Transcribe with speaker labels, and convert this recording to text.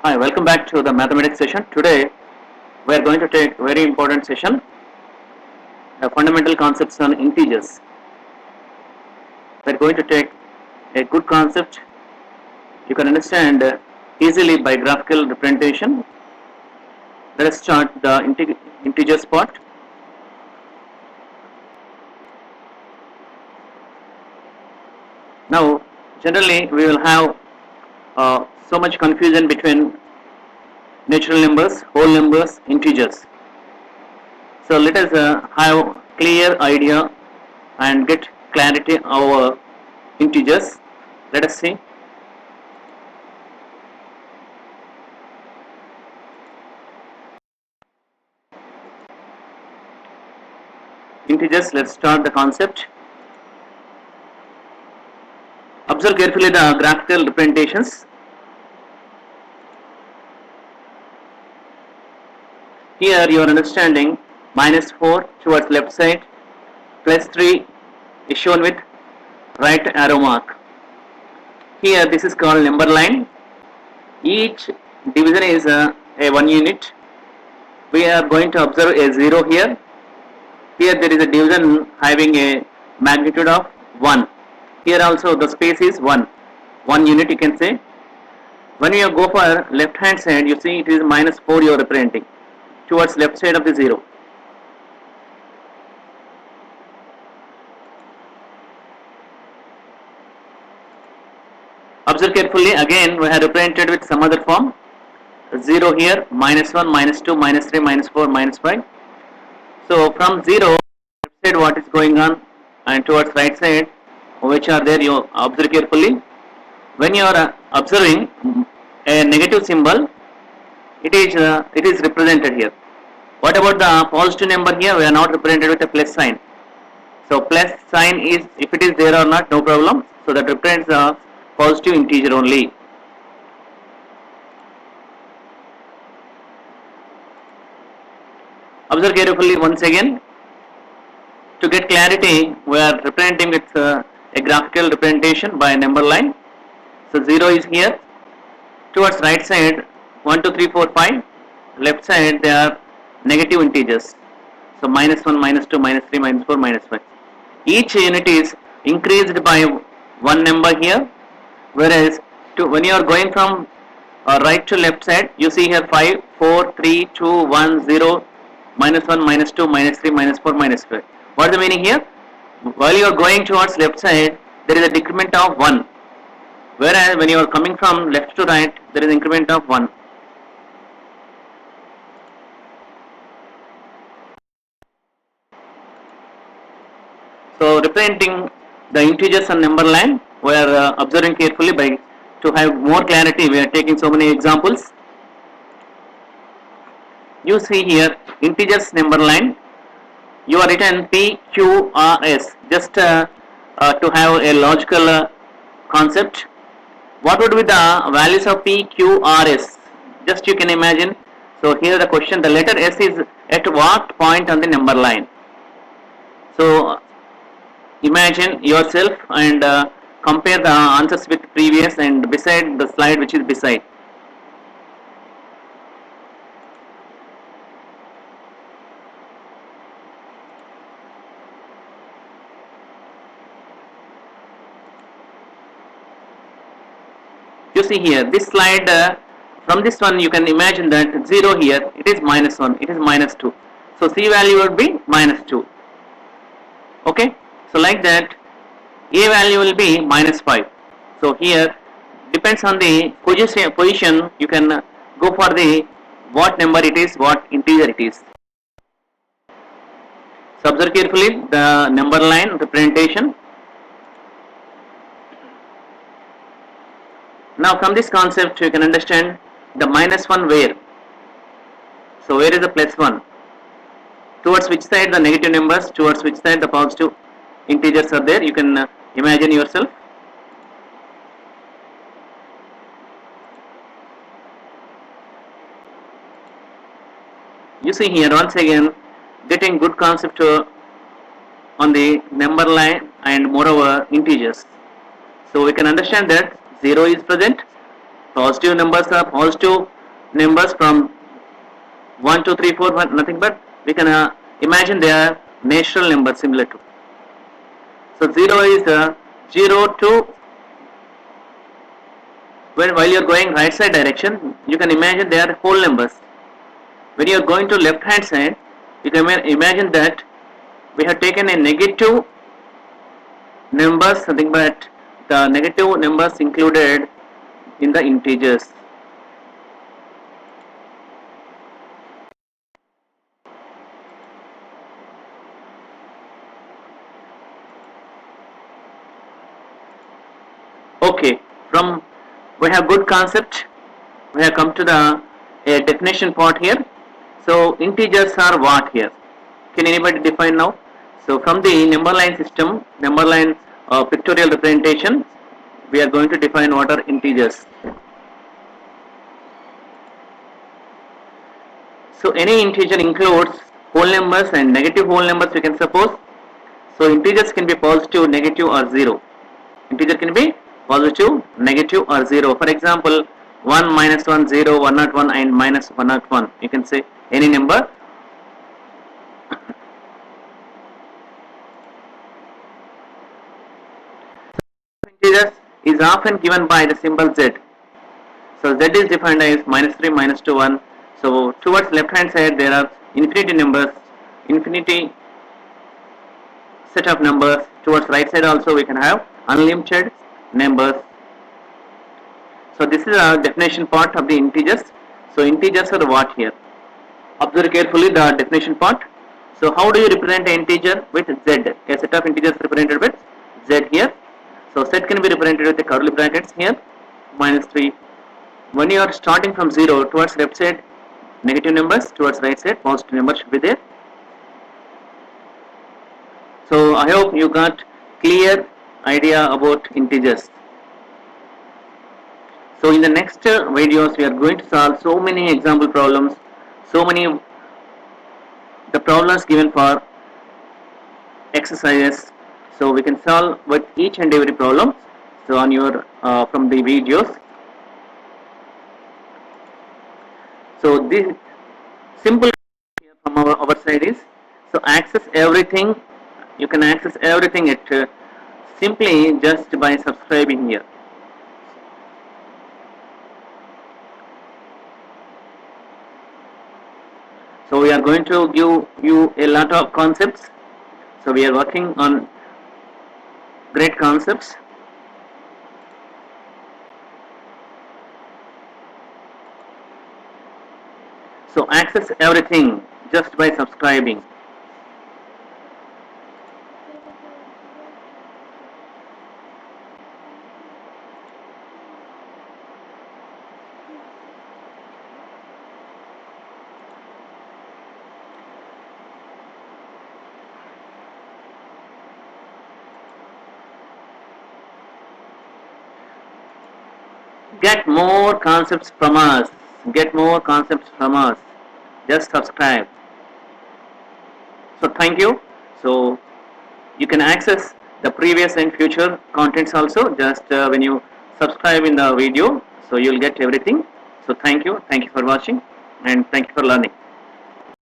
Speaker 1: Hi, welcome back to the mathematics session. Today we are going to take a very important session, fundamental concepts on integers. We are going to take a good concept you can understand easily by graphical representation. Let us start the integers part. Now, generally we will have so much confusion between natural numbers, whole numbers, integers. So let us have clear idea and get clarity over integers. Let us see. Integers, let's start the concept. Observe carefully the graphical representations. Here you are understanding minus 4 towards left side, plus 3 is shown with right arrow mark. Here this is called number line. Each division is a 1 unit. We are going to observe a 0 here. Here there is a division having a magnitude of 1. Here also the space is 1 unit you can say. When you go for left hand side, you see it is minus 4 you are representing towards left side of the 0. Observe carefully, again we have represented with some other form. 0 here, minus 1, minus 2, minus 3, minus 4, minus 5. So from 0, left side what is going on, and towards right side which are there, you observe carefully. When you are observing a negative symbol, it is represented here. What about the positive number? Here we are not represented with a plus sign. So plus sign is, if it is there or not, no problem. So that represents the positive integer only. Observe carefully once again. To get clarity, we are representing with a graphical representation by number line. So 0 is here. Towards right side, 1, 2, 3, 4, 5. Left side they are negative integers. So minus 1, minus 2, minus 3, minus 4, minus 5. Each unit is increased by one number here, whereas when you are going from right to left side, you see here 5, 4, 3, 2, 1, 0, minus 1, minus 2, minus 3, minus 4, minus 5. What is the meaning here? While you are going towards left side, there is a decrement of 1, whereas when you are coming from left to right, there is an increment of 1. So representing the integers on number line, we are observing carefully. By to have more clarity, we are taking so many examples. You see here integers number line. You are written PQRS just to have a logical concept. What would be the values of PQRS? Just you can imagine. So here the question: the letter S is at what point on the number line? So imagine yourself and compare the answers with previous and beside the slide which is beside. You see here this slide, from this one you can imagine that 0 here, it is minus 1, it is minus 2. So C value would be minus 2. Okay, so like that A value will be minus 5. So here depends on the position, you can go for the what number it is, what integer it is. So observe carefully the number line representation. Now from this concept you can understand the minus 1 where. So where is the plus 1? Towards which side the negative numbers, towards which side the positive integers are there, you can imagine yourself. You see here once again getting good concept on the number line and moreover integers. So we can understand that 0 is present, positive numbers are positive numbers from 1, 2, 3, 4, 1, nothing but we can imagine they are natural numbers similar to. So 0 is 0 to, while you are going right side direction, you can imagine they are whole numbers. When you are going to left hand side, you can imagine that we have taken a negative numbers, something but the negative numbers included in the integers. Okay, from we have good concept, we have come to the definition part here. So integers are what here? Can anybody define now? So from the number line system, number line pictorial representation, we are going to define what are integers. So any integer includes whole numbers and negative whole numbers, we can suppose. So integers can be positive, negative or 0. Integer can be positive, negative or 0. For example, 1, minus 1, 0, 101 and minus 101. You can say any number. Integers is often given by the symbol z. So z is defined as minus 3, minus 2, 1. So towards left hand side there are infinity numbers, infinity set of numbers. Towards right side also we can have unlimited numbers. So this is a definition part of the integers. So integers are what here? Observe carefully the definition part. So how do you represent an integer with z? A set of integers represented with z here. So set can be represented with the curly brackets here, minus 3. When you are starting from 0, towards left side negative numbers, towards right side positive numbers should be there. So I hope you got clear idea about integers. So in the next videos we are going to solve so many example problems, so many the problems given for exercises. So we can solve with each and every problem. So on your from the videos. So this simple here from our side is, so access everything. You can access everything at simply just by subscribing here. So we are going to give you a lot of concepts. So we are working on great concepts. So access everything just by subscribing. Get more concepts from us. Get more concepts from us. Just subscribe. So thank you. So you can access the previous and future contents also just when you subscribe in the video. So you'll get everything. So thank you for watching and thank you for learning.